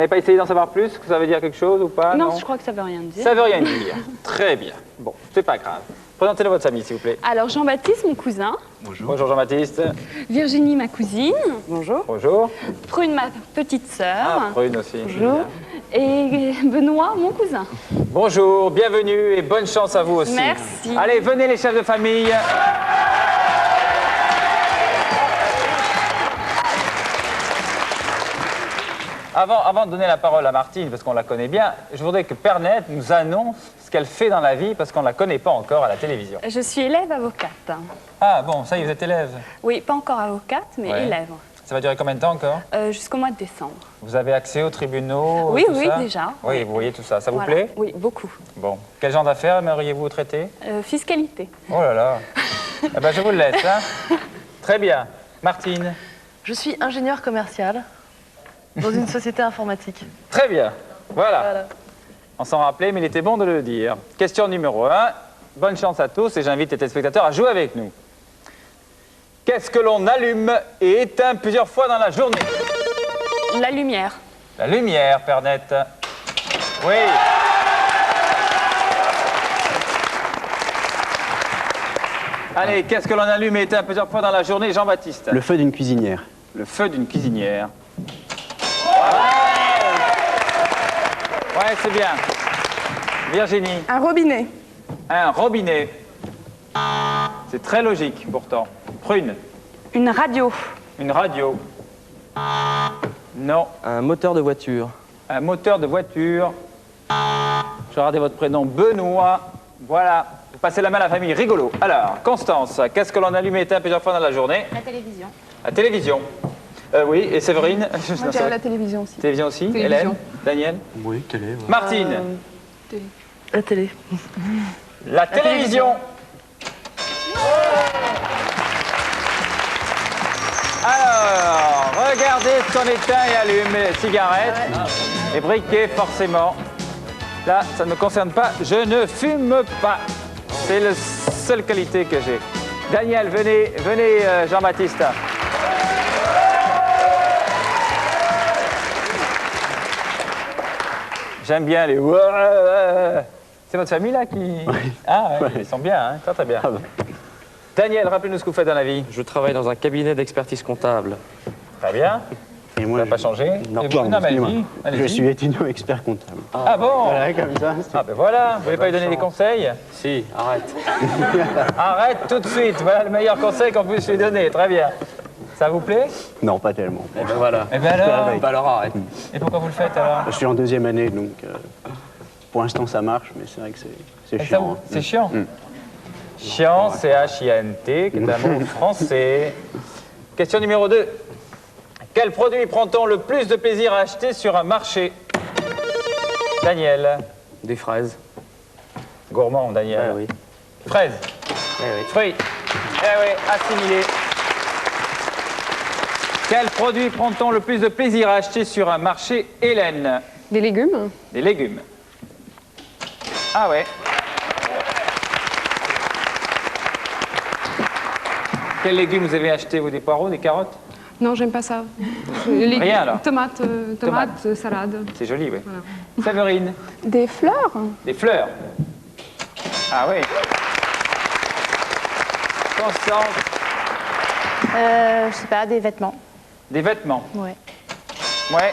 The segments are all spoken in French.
Vous n'avez pas essayé d'en savoir plus? Que ça veut dire quelque chose ou pas? Non, je crois que ça veut rien dire. Ça veut rien dire. Très bien. Bon, c'est pas grave. Présentez-le votre famille, s'il vous plaît. Alors, Jean-Baptiste, mon cousin. Bonjour. Bonjour Jean-Baptiste. Virginie, ma cousine. Bonjour. Bonjour. Prune, ma petite sœur. Ah, Prune aussi. Bonjour. Et Benoît, mon cousin. Bonjour, bienvenue et bonne chance à vous aussi. Merci. Allez, venez les chefs de famille. Avant de donner la parole à Martine, parce qu'on la connaît bien, je voudrais que Pernette nous annonce ce qu'elle fait dans la vie, parce qu'on ne la connaît pas encore à la télévision. Je suis élève avocate. Ah bon, ça y est, vous êtes élève. Oui, pas encore avocate, mais Ouais. élève. Ça va durer combien de temps encore? Jusqu'au mois de décembre. Vous avez accès aux tribunaux? Oui, tout oui, ça déjà. Oui, vous voyez tout ça. Ça vous Voilà. plaît? Oui, beaucoup. Bon. Quel genre d'affaires aimeriez-vous traiter? Fiscalité. Oh là là. Eh ben, je vous le laisse, hein. Très bien. Martine? Je suis ingénieur commercial dans une société informatique. Très bien. Voilà. Voilà. On s'en rappelait, mais il était bon de le dire. Question numéro 1. Bonne chance à tous et j'invite les téléspectateurs à jouer avec nous. Qu'est-ce que l'on allume et éteint plusieurs fois dans la journée? La lumière. La lumière, Pernette. Oui. Allez, qu'est-ce que l'on allume et éteint plusieurs fois dans la journée, Jean-Baptiste? Le feu d'une cuisinière. Le feu d'une cuisinière. Ouais, c'est bien. Virginie? Un robinet. Un robinet. C'est très logique, pourtant. Prune? Une radio. Une radio. Non. Un moteur de voiture. Un moteur de voiture. Je vais regarder votre prénom. Benoît. Voilà. Vous passez la main à la famille. Rigolo. Alors, Constance, qu'est-ce que l'on allume et éteint plusieurs fois dans la journée? La télévision. La télévision. Oui, et Séverine? Moi, je dirais la télévision aussi. Télévision aussi? Télévision. Hélène? Daniel? Oui, télé. Ouais. Martine? La télé. La télévision. Alors, regardez ce qu'on éteint et allume. Les cigarettes, les briquets, forcément. Là, ça ne me concerne pas. Je ne fume pas. C'est la seule qualité que j'ai. Daniel, venez, Jean-Baptiste. J'aime bien les... C'est votre famille, là, qui... Oui. Ah, ouais, ils sont bien, hein. Très, très bien. Ah bah. Daniel, rappelez-nous ce que vous faites dans la vie. Je travaille dans un cabinet d'expertise comptable. Très bien. Et Ça moi, n'a pas changé. Non, Et vous- pardon, non, mais excusez-moi. allez-y. Je suis étudiant expert comptable. Ah bon? Voilà, comme ça. Ah ben voilà, vous voulez pas lui donner des conseils? Si, arrête. Arrête tout de suite, voilà le meilleur conseil qu'on puisse lui donner, très bien. Ça vous plaît? Non, pas tellement. Eh ben voilà. Eh bien alors? Avec. Bah alors arrête. Et pourquoi vous le faites alors? Je suis en deuxième année, donc pour l'instant ça marche, mais c'est vrai que c'est Et ça chiant. vous- hein. C'est chiant? Chiant, C-H-I-A-N-T, qui est un mot français. Question numéro 2. Quel produit prend-on le plus de plaisir à acheter sur un marché? Daniel. Des fraises. Gourmand, Daniel. Ah oui. Fraise. Eh oui. Fruits. Eh oui, assimilé. Quel produit prend-on le plus de plaisir à acheter sur un marché? Hélène? Des légumes. Des légumes. Ah ouais. Quels légumes vous avez acheté, vous? Des poireaux, des carottes? Non, j'aime pas ça. Rien, alors. Tomates, salade. C'est joli, oui. Séverine? Des fleurs. Des fleurs. Ah oui. Constance? Je sais pas, des vêtements. Des vêtements. Ouais. Ouais.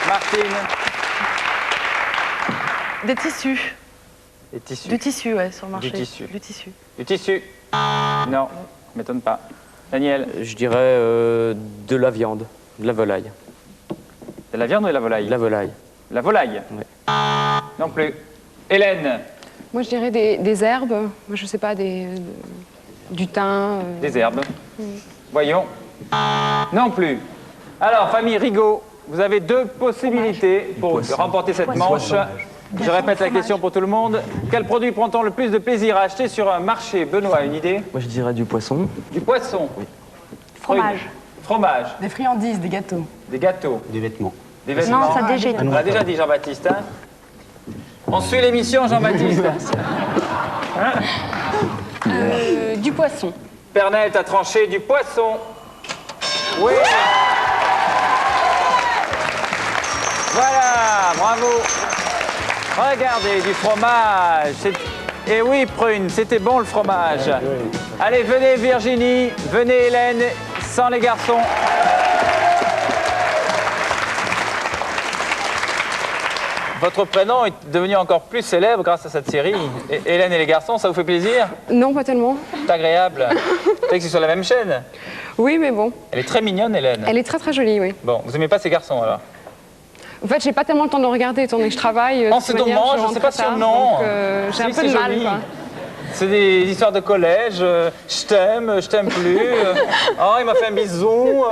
Martine? Des tissus. Des tissus. Du tissu, ouais, sur le marché. tissu. Du tissu. Du tissu? Non, m'étonne pas. Daniel? Je dirais de la viande, de la volaille. De la viande ou de la volaille? De la volaille. La volaille? Ouais. Non plus. Hélène? Moi, je dirais des herbes. Moi, je sais pas, du thym. Des herbes. Voyons. Non plus. Alors, famille Rigaud, vous avez 2 possibilités pour remporter cette manche. Je répète la question pour tout le monde. Quel produit prend-on le plus de plaisir à acheter sur un marché? Benoît, une idée? Moi je dirais du poisson. Du poisson. Fromage. Fromage. Des friandises, des gâteaux. Des gâteaux. Des vêtements. Des vêtements. Non, ça a déjà été. On l'a déjà dit, Jean-Baptiste. Hein? On suit l'émission, Jean-Baptiste. Du poisson. Pernette a tranché du poisson. Oui. Voilà, bravo. Regardez, du fromage. Et oui, Prune, c'était bon le fromage. Allez, venez Virginie, venez Hélène, sans les garçons. Votre prénom est devenu encore plus célèbre grâce à cette série. Hélène et les garçons, ça vous fait plaisir? Non, pas tellement. C'est agréable. Vous savez que c'est sur la même chaîne? Oui, mais bon. Elle est très mignonne, Hélène. Elle est très très jolie, oui. Bon, vous aimez pas ces garçons alors? En fait, j'ai pas tellement le temps de le regarder, étant donné que je travaille. Oh, c'est dommage, je ne sais pas si non. J'ai un peu de mal, quoi. C'est des histoires de collège. Je t'aime plus. Oh, il m'a fait un bisou.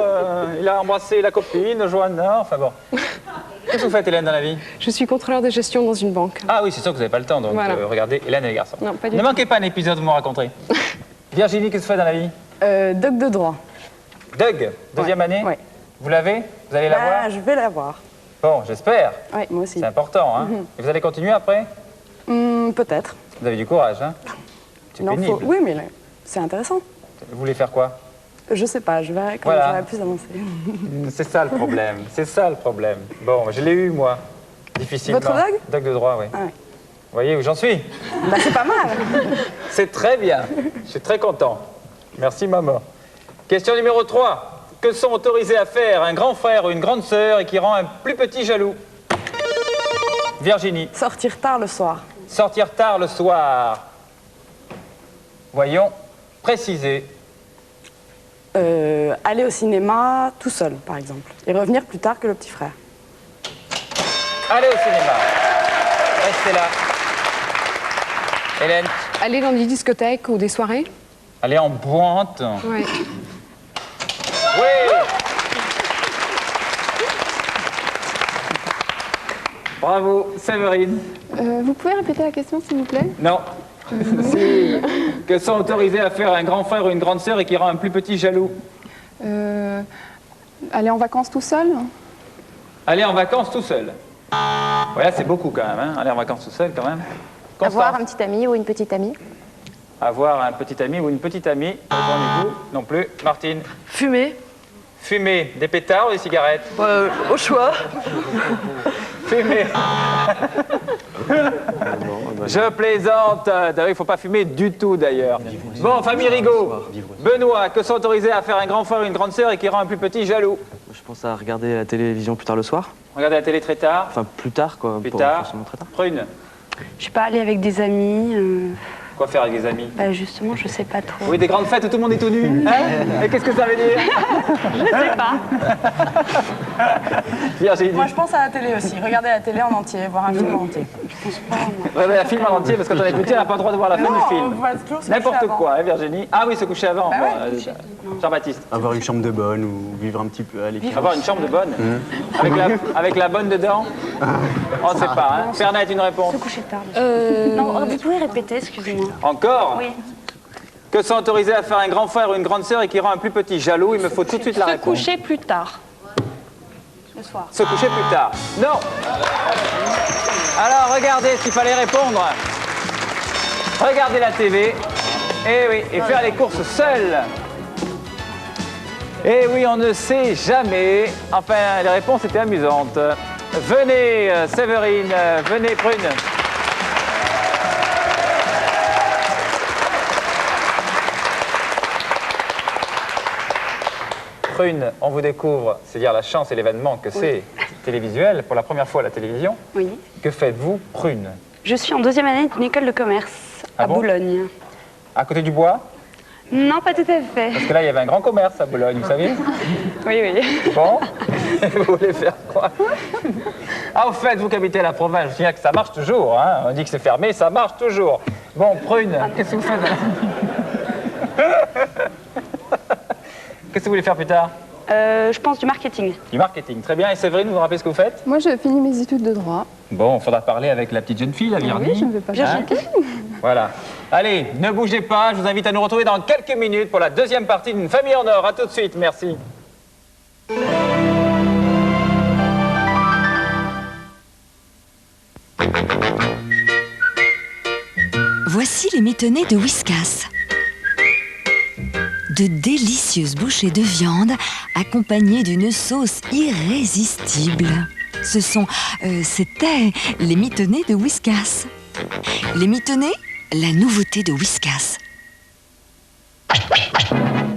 Il a embrassé la copine, Johanna. Enfin bon. Qu'est-ce que vous faites, Hélène, dans la vie? Je suis contrôleur de gestion dans une banque. Ah oui, c'est sûr que vous n'avez pas le temps, donc Voilà. regardez Hélène et les garçons. Non, pas du Ne tout. manquez pas un épisode, vous me raconterez. Virginie, qu'est-ce que vous faites dans la vie? Doc de droit. Doug, deuxième année? Ouais. Vous l'avez? Vous allez la voir? Je vais l'avoir. Bon, j'espère. Oui, moi aussi. C'est important, hein? Et vous allez continuer après? Peut-être. Vous avez du courage, hein? C'est pénible. Oui, mais là, c'est intéressant. Vous voulez faire quoi? Je sais pas, je verrai quand Voilà. j'aurai plus avancé. C'est ça le problème, c'est ça le problème. Bon, je l'ai eu, moi, difficilement. Votre doc? Doc de droit, oui. Ah ouais. Vous voyez où j'en suis? Bah, c'est pas mal. C'est très bien, je suis très content. Merci, maman. Question numéro 3. Que sont autorisés à faire un grand frère ou une grande sœur et qui rend un plus petit jaloux? Virginie. Sortir tard le soir. Sortir tard le soir. Voyons, précisez. Aller au cinéma tout seul, par exemple. Et revenir plus tard que le petit frère. Allez au cinéma. Restez là. Hélène, Aller dans des discothèques ou des soirées? allez en boîte. Ouais. Oui. Bravo, Séverine. Vous pouvez répéter la question, s'il vous plaît? Non. Si. Que sont autorisés à faire un grand frère ou une grande sœur et qui rend un plus petit jaloux? Aller en vacances tout seul? Aller en vacances tout seul. Voilà, c'est beaucoup quand même, hein. Aller en vacances tout seul quand même. Constance. Avoir un petit ami ou une petite amie. Avoir un petit ami ou une petite amie. Répondez-vous. Non plus. Martine. Fumer. Fumer. Des pétards ou des cigarettes? Au choix. Fumer. Je plaisante. D'ailleurs, il ne faut pas fumer du tout, d'ailleurs. Bon, famille Rigaud. Benoît, que sont autorisés à faire un grand frère ou une grande sœur et qui rend un plus petit jaloux? Je pense à regarder la télévision plus tard le soir. Regardez la télé très tard. Enfin, plus tard, quoi. Plus pas tard. forcément très tard. Prune. Je sais pas, aller avec des amis. Quoi faire avec des amis? Bah justement, je sais pas trop. Oui, des grandes fêtes où tout le monde est tout nu. Hein? Et qu'est-ce que ça veut dire? Je sais pas. Virginie. Moi, je pense à la télé aussi. Regarder la télé en entier, voir un film en entier. Ouais, mais un film en entier, parce que quand on est petit, on n'a pas le droit de voir la fin du on film. voit toujours se N'importe coucher avant. quoi, hein, Virginie? Ah oui, se coucher avant. Bah ouais, Bon, Jean-Baptiste. Avoir une chambre de bonne ou vivre un petit peu à l'écart. Avoir une chambre de bonne? Avec la bonne dedans? On ne sait pas, hein. Fernet, une réponse. Coucher tard. Non, vous pouvez répéter, excusez-moi. Encore? Oui. Que sont autorisés à faire un grand frère ou une grande sœur et qui rend un plus petit jaloux? Il me faut tout de suite la Se réponse. coucher plus tard. Se coucher plus tard. Non. Alors, regardez s'il fallait répondre. Regardez la TV. Eh oui, et faire les courses seul. Eh oui, on ne sait jamais. Enfin, les réponses étaient amusantes. Venez, Séverine. Venez, Prune. Prune, on vous découvre, c'est dire la chance et l'événement que c'est télévisuel, pour la première fois à la télévision. Oui. Que faites-vous, Prune? Je suis en deuxième année d'une école de commerce Ah à bon Boulogne. À côté du bois? Non, pas tout à fait. Parce que là, il y avait un grand commerce à Boulogne, vous savez? Oui, oui. Bon, vous voulez faire quoi? Ah, au fait, vous qui habitez à la province, je vous signale que ça marche toujours. Hein. On dit que c'est fermé, ça marche toujours. Bon, Prune, qu'est-ce que vous faites? Qu'est-ce que vous voulez faire plus tard? Je pense du marketing. Du marketing, très bien. Et Séverine, vous vous rappelez ce que vous faites? Moi, je finis mes études de droit. Bon, il faudra parler avec la petite jeune fille, la Virginie. Oui, je ne vais pas Hein? Voilà. Allez, ne bougez pas, je vous invite à nous retrouver dans quelques minutes pour la deuxième partie d'une famille en or. À tout de suite, merci. Voici les mitonnets de Whiskas. De délicieuses bouchées de viande accompagnées d'une sauce irrésistible. C'était les mitonnets de Whiskas. Les mitonnets, la nouveauté de Whiskas.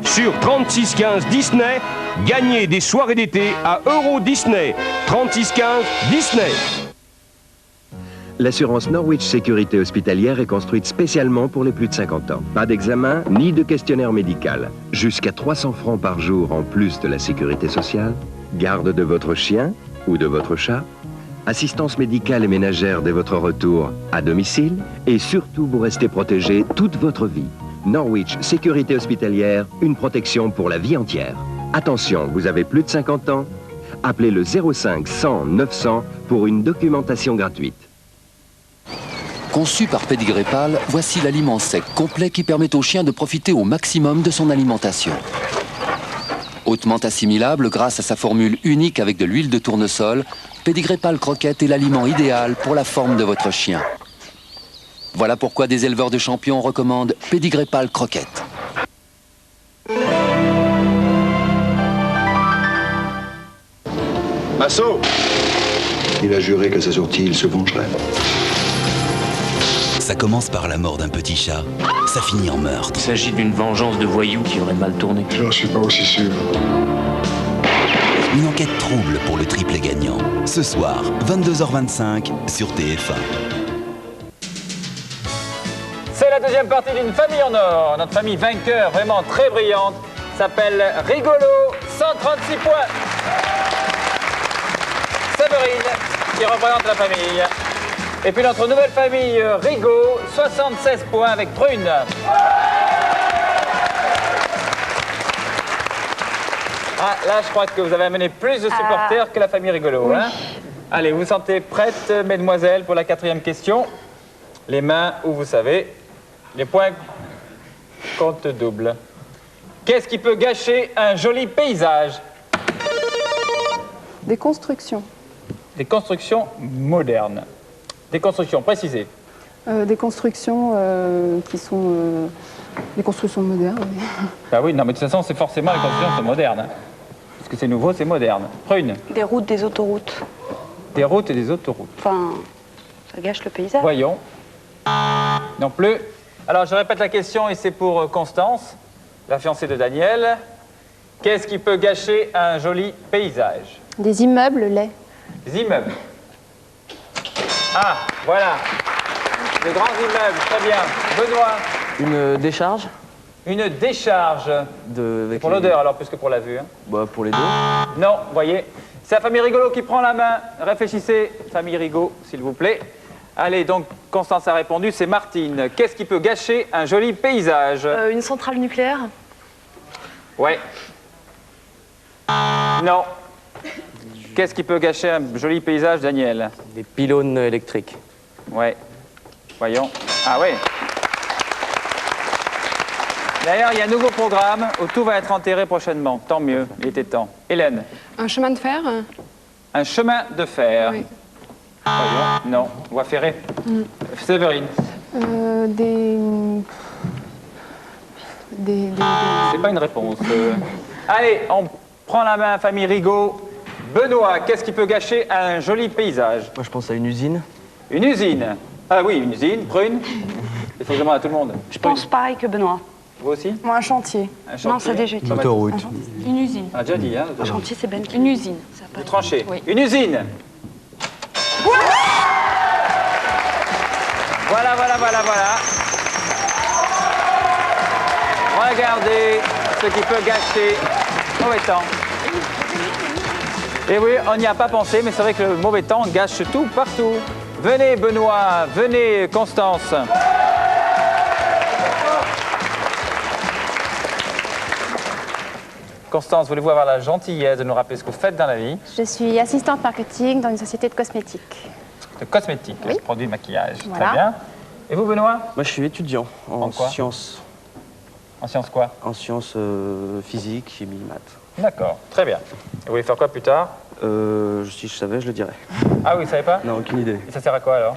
Sur 3615 Disney, gagnez des soirées d'été à Euro Disney. 3615 Disney. L'assurance Norwich Sécurité Hospitalière est construite spécialement pour les plus de 50 ans. Pas d'examen, ni de questionnaire médical. Jusqu'à 300 francs par jour en plus de la sécurité sociale. Garde de votre chien ou de votre chat. Assistance médicale et ménagère dès votre retour à domicile. Et surtout, vous restez protégé toute votre vie. Norwich Sécurité Hospitalière, une protection pour la vie entière. Attention, vous avez plus de 50 ans? Appelez le 05 100 900 pour une documentation gratuite. Conçu par Pédigrépal, voici l'aliment sec complet qui permet au chien de profiter au maximum de son alimentation. Hautement assimilable grâce à sa formule unique avec de l'huile de tournesol, Pédigrépal Croquette est l'aliment idéal pour la forme de votre chien. Voilà pourquoi des éleveurs de champions recommandent Pédigrépal Croquette. Massot! Il a juré que sa sortie, il se vengerait. Ça commence par la mort d'un petit chat, ça finit en meurtre. Il s'agit d'une vengeance de voyous qui aurait mal tourné. Je n'en suis pas aussi sûr. Une enquête trouble pour le triplé gagnant. Ce soir, 22h25 sur TF1. C'est la deuxième partie d'une famille en or. Notre famille vainqueur, vraiment très brillante, s'appelle Rigolo, 136 points. Séverine, qui représente la famille. Et puis notre nouvelle famille, Rigaud, 76 points avec Prune. Ah, là, je crois que vous avez amené plus de supporters que la famille Rigolo. Oui. Hein? Allez, vous vous sentez prêtes, mesdemoiselles, pour la quatrième question? Les mains où vous savez. Les points comptent double. Qu'est-ce qui peut gâcher un joli paysage? Des constructions. Des constructions modernes. Des constructions, précisées. Des constructions qui sont des constructions modernes. Oui. Bah oui, non, mais de toute façon, c'est forcément les constructions sont modernes. Hein. Parce que c'est nouveau, c'est moderne. Prune. Des routes, des autoroutes. Des routes et des autoroutes. Enfin, ça gâche le paysage. Voyons. Non plus. Alors, je répète la question et c'est pour Constance, la fiancée de Daniel. Qu'est-ce qui peut gâcher un joli paysage? Des immeubles laids. Des immeubles. Ah, voilà. De grands immeubles, très bien. Benoît. Une décharge Une décharge. de... Pour l'odeur alors, plus que pour la vue. Hein. Bah, pour les deux. Non, voyez. C'est la famille Rigolo qui prend la main. Réfléchissez, famille Rigaud, s'il vous plaît. Allez, donc, Constance a répondu, c'est Martine. Qu'est-ce qui peut gâcher un joli paysage? Une centrale nucléaire. Ouais. Non. Qu'est-ce qui peut gâcher un joli paysage, Daniel? Des pylônes électriques. Ouais. Voyons. Ah ouais. D'ailleurs, il y a un nouveau programme où tout va être enterré prochainement. Tant mieux, il était temps. Hélène. Un chemin de fer. Un chemin de fer. Oui. Voyons. Non. Voie ferrée. Séverine. C'est pas une réponse. Allez, on prend la main, famille Rigaud. Benoît, qu'est-ce qui peut gâcher un joli paysage? Moi, je pense à une usine. Une usine. Ah oui, une usine. Prune. Il faut que je demande à tout le monde. Je pense pareil que Benoît. Vous aussi? Moi, un chantier. Un chantier. Non, ça a déjà été. Autoroute. Une usine. On a déjà dit, hein? Un chantier, c'est Ben. Une usine. Ça a pas Vous tranchez. Oui. Une usine. Voilà, voilà, voilà, voilà. Regardez ce qui peut gâcher mauvais temps. Et oui, on n'y a pas pensé, mais c'est vrai que le mauvais temps gâche tout partout. Venez, Benoît, venez, Constance. Constance, voulez-vous avoir la gentillesse de nous rappeler ce que vous faites dans la vie? Je suis assistante marketing dans une société de cosmétiques. De cosmétiques, Oui. produits de maquillage. Voilà. Très bien. Et vous, Benoît? Moi, je suis étudiant En quoi? sciences. En sciences quoi? En sciences physique, chimie, maths. D'accord, très bien. Et vous voulez faire quoi plus tard? Si je savais, je le dirais. Ah oui, vous savez pas? Non, aucune idée. Et ça sert à quoi alors?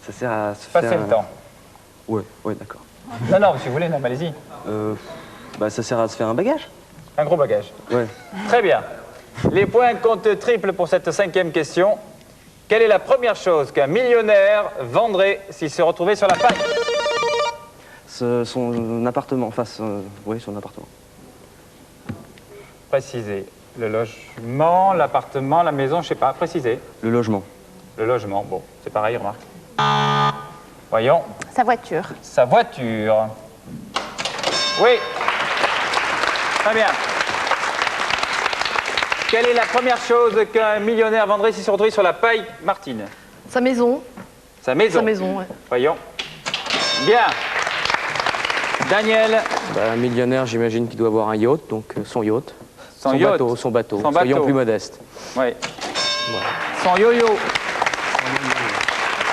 Ça sert à se Passez faire... le temps. Ouais, d'accord. Non, non, si vous voulez, non, allez-y. Bah, ça sert à se faire un bagage. Un gros bagage. Ouais. Très bien. Les points comptent triple pour cette 5e question. Quelle est la première chose qu'un millionnaire vendrait s'il se retrouvait sur la paille? Son appartement, oui, son appartement. Précisez. Le logement, l'appartement, la maison, je sais pas. Précisez. Le logement. Le logement, bon, c'est pareil, remarque. Voyons. Sa voiture. Sa voiture. Oui. Très bien. Quelle est la première chose qu'un millionnaire vendrait s'il se retrouvait sur la paille, Martine? Sa maison. Sa maison. Sa maison, ouais. Voyons. Bien. Daniel. Un millionnaire, j'imagine qu'il doit avoir un yacht, donc son yacht. Son yacht. Bateau, son bateau. Soyons plus modestes. Oui. Voilà. Son yo-yo.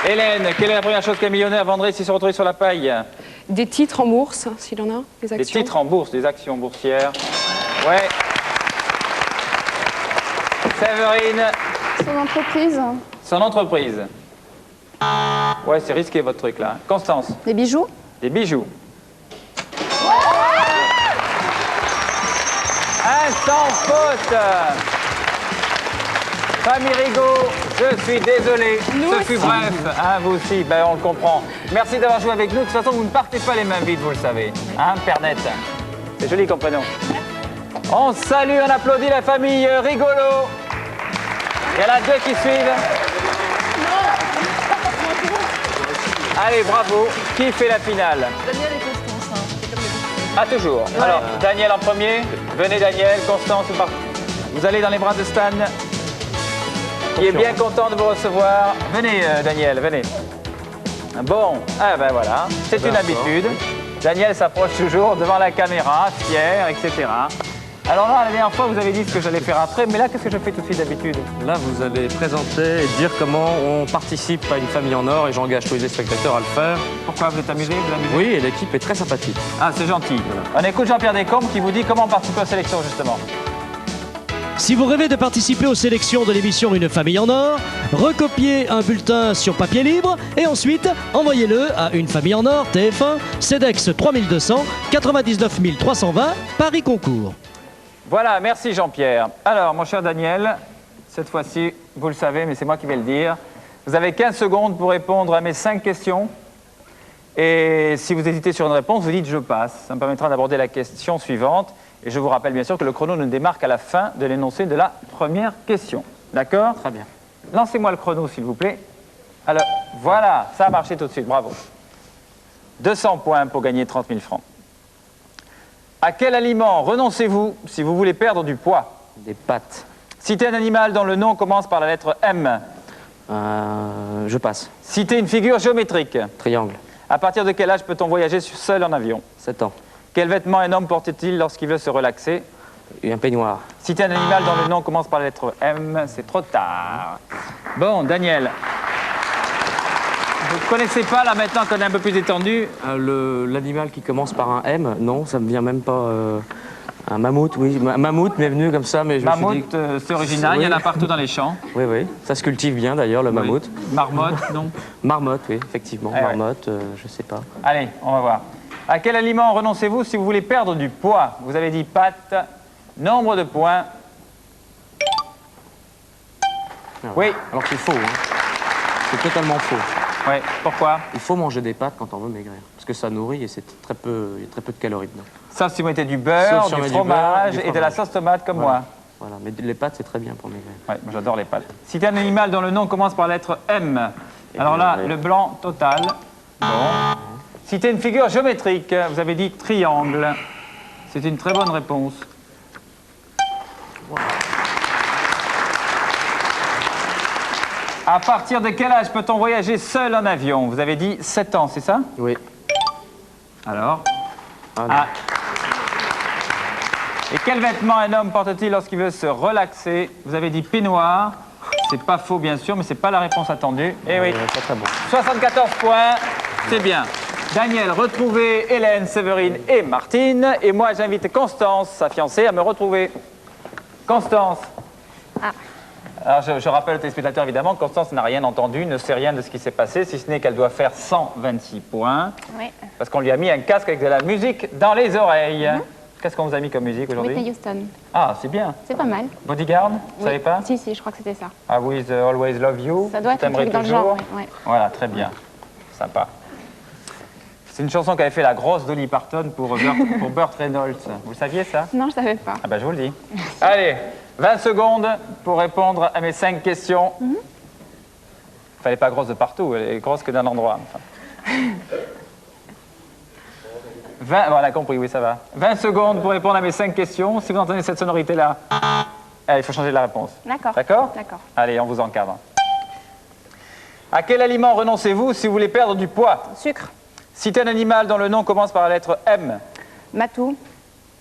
Hélène, quelle est la première chose qu'un millionnaire vendrait s'il se retrouvait sur la paille? Des titres en bourse, s'il en a, des actions. Des titres en bourse, des actions boursières. Ouais. Séverine. Son entreprise. Son entreprise. Ouais, c'est risqué votre truc là. Constance. Des bijoux. Des bijoux. Un sans faute. Famille Rigaud, je suis désolé. Ce fut bref. Hein, vous aussi, ben, on le comprend. Merci d'avoir joué avec nous. De toute façon, vous ne partez pas les mains vides, vous le savez. Hein, Pernette? C'est joli comme prénom. On salue, on applaudit la famille Rigolo. Il y en a 2 qui suivent. Allez, bravo. Qui fait la finale? Daniel et Constance. C'est comme les... Ah, toujours. Ouais. Alors, Daniel en premier. Venez, Daniel. Constance, vous allez dans les bras de Stan, qui est bien content de vous recevoir. Venez, Daniel, venez. Bon, ah ben voilà. C'est une habitude. Daniel s'approche toujours devant la caméra, fier, etc. Alors là, la dernière fois, vous avez dit ce que j'allais faire après, mais là, qu'est-ce que je fais tout de suite d'habitude? Là, vous allez présenter et dire comment on participe à une famille en or et j'engage tous les spectateurs à le faire. Pourquoi? Vous êtes amusé? Oui, et l'équipe est très sympathique. Ah, c'est gentil. Voilà. On écoute Jean-Pierre Descombes qui vous dit comment participer aux sélections, justement. Si vous rêvez de participer aux sélections de l'émission Une famille en or, recopiez un bulletin sur papier libre et ensuite envoyez-le à Une famille en or, TF1, CEDEX 3200 99 320, Paris Concours. Voilà, merci Jean-Pierre. Alors, mon cher Daniel, cette fois-ci, vous le savez, mais c'est moi qui vais le dire. Vous avez 15 secondes pour répondre à mes 5 questions. Et si vous hésitez sur une réponse, vous dites « je passe ». Ça me permettra d'aborder la question suivante. Et je vous rappelle bien sûr que le chrono ne démarre qu'à la fin de l'énoncé de la première question. D'accord? Très bien. Lancez-moi le chrono, s'il vous plaît. Alors, voilà, ça a marché tout de suite, bravo. 200 points pour gagner 30 000 francs. À quel aliment renoncez-vous si vous voulez perdre du poids? Des pâtes. Citez un animal dont le nom commence par la lettre M. Je passe. Citez une figure géométrique. Triangle. À partir de quel âge peut-on voyager seul en avion? 7 ans. Quel vêtement un homme porte-t-il lorsqu'il veut se relaxer? Un peignoir. Citez un animal dont le nom commence par la lettre M. C'est trop tard. Bon, Daniel. Vous ne connaissez pas, là, maintenant qu'on est un peu plus détendu? L'animal qui commence par un M, non, ça me vient même pas... un mammouth, oui. Un mammouth m'est venu comme ça, mais je me suis dit... c'est original, oui. Il y en a partout dans les champs. Oui, oui. Ça se cultive bien, d'ailleurs, le mammouth. Marmotte, non? Marmotte, oui, effectivement. Marmotte, je sais pas. Allez, on va voir. À quel aliment renoncez-vous si vous voulez perdre du poids? Vous avez dit pâtes. Nombre de points. Oui. Alors c'est faux, hein. C'est totalement faux. Oui, pourquoi? Il faut manger des pâtes quand on veut maigrir. Parce que ça nourrit et c'est il y a très peu de calories dedans. Sauf si vous mettez du beurre, du fromage et de la sauce tomate comme moi. Voilà, mais les pâtes, c'est très bien pour maigrir. Oui, moi j'adore les pâtes. Citez un animal dont le nom commence par la lettre M. Alors là, le blanc total. Bon. Citez une figure géométrique. Vous avez dit triangle. C'est une très bonne réponse. Wow. À partir de quel âge peut-on voyager seul en avion? Vous avez dit 7 ans, c'est ça? Oui. Alors? Et quel vêtement un homme porte-t-il lorsqu'il veut se relaxer? Vous avez dit peignoir. C'est pas faux, bien sûr, mais c'est pas la réponse attendue. Eh oui. Pas très bon. 74 points, c'est bien. Daniel, retrouvez Hélène, Séverine et Martine. Et moi, j'invite Constance, sa fiancée, à me retrouver. Constance. Alors, je rappelle aux téléspectateurs, évidemment, Constance n'a rien entendu, ne sait rien de ce qui s'est passé, si ce n'est qu'elle doit faire 126 points. Oui. Parce qu'on lui a mis un casque avec de la musique dans les oreilles. Qu'est-ce qu'on vous a mis comme musique aujourd'hui? Whitney Houston. Ah, c'est bien. C'est pas mal. Bodyguard, vous savez pas? Si, je crois que c'était ça. I Will Always Love You. Ça doit être un truc dans le genre, ouais. Voilà, très bien. Sympa. C'est une chanson qu'avait fait la grosse Dolly Parton pour Burt Reynolds. Vous le saviez, ça? Non, je savais pas. Ah ben, je vous le dis. Allez, 20 secondes pour répondre à mes 5 questions. Fallait pas grosse de partout, elle est grosse que d'un endroit. Enfin. 20, bon, on a compris, oui, ça va. 20 secondes pour répondre à mes 5 questions. Si vous entendez cette sonorité-là, il faut changer la réponse. D'accord. D'accord? D'accord. Allez, on vous encadre. À quel aliment renoncez-vous si vous voulez perdre du poids? Sucre. Citez un animal dont le nom commence par la lettre M. Matou.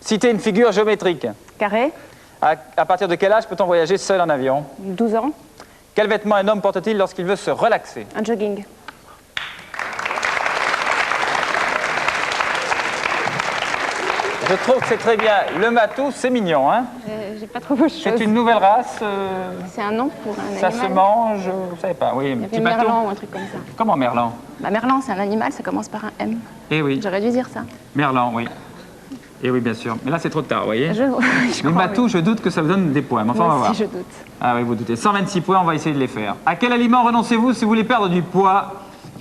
Citez une figure géométrique. Carré. À partir de quel âge peut-on voyager seul en avion? 12 ans. Quel vêtement un homme porte-t-il lorsqu'il veut se relaxer? Un jogging. Je trouve que c'est très bien. Le matou, c'est mignon, hein? J'ai pas trouvé autre chose. C'est une nouvelle race. C'est un nom pour un ça animal. Se mange, vous savez pas, oui. Il y avait Merlan ou un truc comme ça. Comment Merlan? Bah, Merlan, c'est un animal, ça commence par un M. Eh oui. J'aurais dû dire ça. Merlan, oui. Eh oui, bien sûr. Mais là, c'est trop tard, vous voyez? Je le matou, je doute que ça vous donne des points. Mais enfin, on va voir. Je doute. Ah oui, vous doutez. 126 points, on va essayer de les faire. À quel aliment renoncez-vous si vous voulez perdre du poids?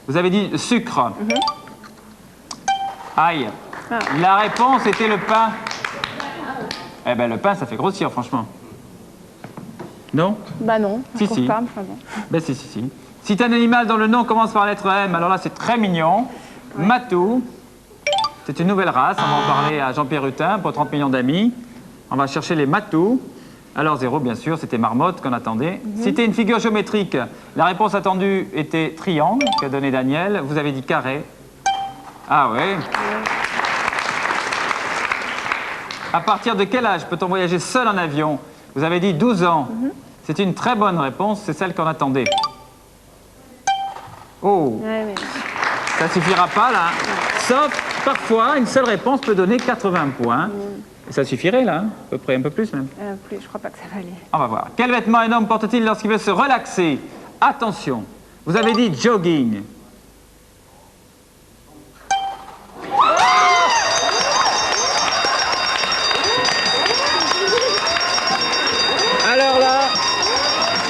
Vous avez dit sucre. Aïe. Ah. La réponse était le pain. Eh ben, le pain, ça fait grossir, franchement. Non? Bah non. Si, si. Pas, enfin bon. Ben si, si, si. Si t'as un animal dont le nom commence par la lettre M, alors là, c'est très mignon. Ouais. Matou. C'est une nouvelle race. On va en parler à Jean-Pierre Hutin pour 30 millions d'amis. On va chercher les matous. Alors, 0, bien sûr, c'était marmotte qu'on attendait. Citez une figure géométrique. La réponse attendue était triangle, qu'a donné Daniel. Vous avez dit carré. Ah ouais. À partir de quel âge peut-on voyager seul en avion? Vous avez dit 12 ans. C'est une très bonne réponse, c'est celle qu'on attendait. Oh. Ouais, mais... Ça suffira pas, là. Sauf, parfois, une seule réponse peut donner 80 points. Et ça suffirait, là, à peu près, un peu plus, même. Plus, je crois pas que ça va aller. On va voir. Quel vêtement un homme porte-t-il lorsqu'il veut se relaxer? Attention, vous avez dit jogging.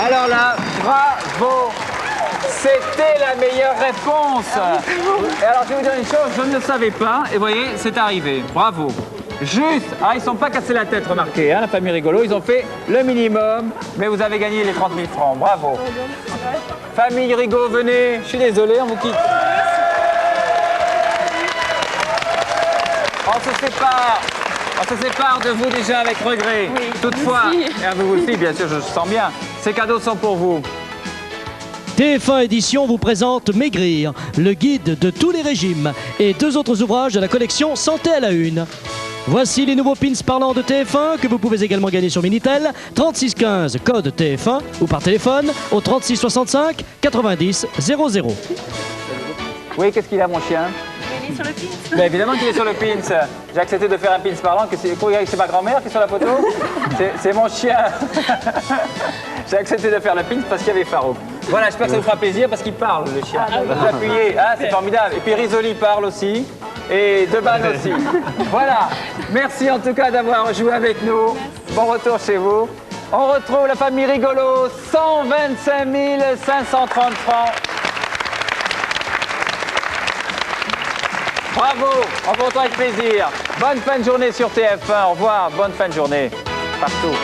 Alors là, bravo! C'était la meilleure réponse! Et alors, je vais vous dire une chose, je ne le savais pas, et vous voyez, c'est arrivé. Bravo! Juste, ils ne sont pas cassés la tête, remarquez, hein, la famille rigolo, ils ont fait le minimum, mais vous avez gagné les 30 000 francs. Bravo! Famille Rigaud, venez, je suis désolé, on vous quitte. On se sépare de vous déjà avec regret. Oui, toutefois, et vous aussi, bien sûr, je le sens bien, ces cadeaux sont pour vous. TF1 Édition vous présente Maigrir, le guide de tous les régimes et 2 autres ouvrages de la collection Santé à la une. Voici les nouveaux pins parlants de TF1 que vous pouvez également gagner sur Minitel. 3615 code TF1 ou par téléphone au 36 65 90 00. Oui, qu'est-ce qu'il a, mon chien? Il est sur le pins. Mais évidemment qu'il est sur le pins. J'ai accepté de faire un pins parlant. C'est ma grand-mère qui est sur la photo. C'est mon chien. J'ai accepté de faire le pins parce qu'il y avait Farouk. Voilà, j'espère que ça vous fera plaisir parce qu'il parle, le chien. Vous appuyez. Ah, c'est formidable. Et puis Risoli parle aussi. Et Deban aussi. Voilà. Merci en tout cas d'avoir joué avec nous. Bon retour chez vous. On retrouve la famille rigolo. 125 530 francs. Bravo, on vous retrouve avec plaisir. Bonne fin de journée sur TF1. Au revoir, bonne fin de journée partout.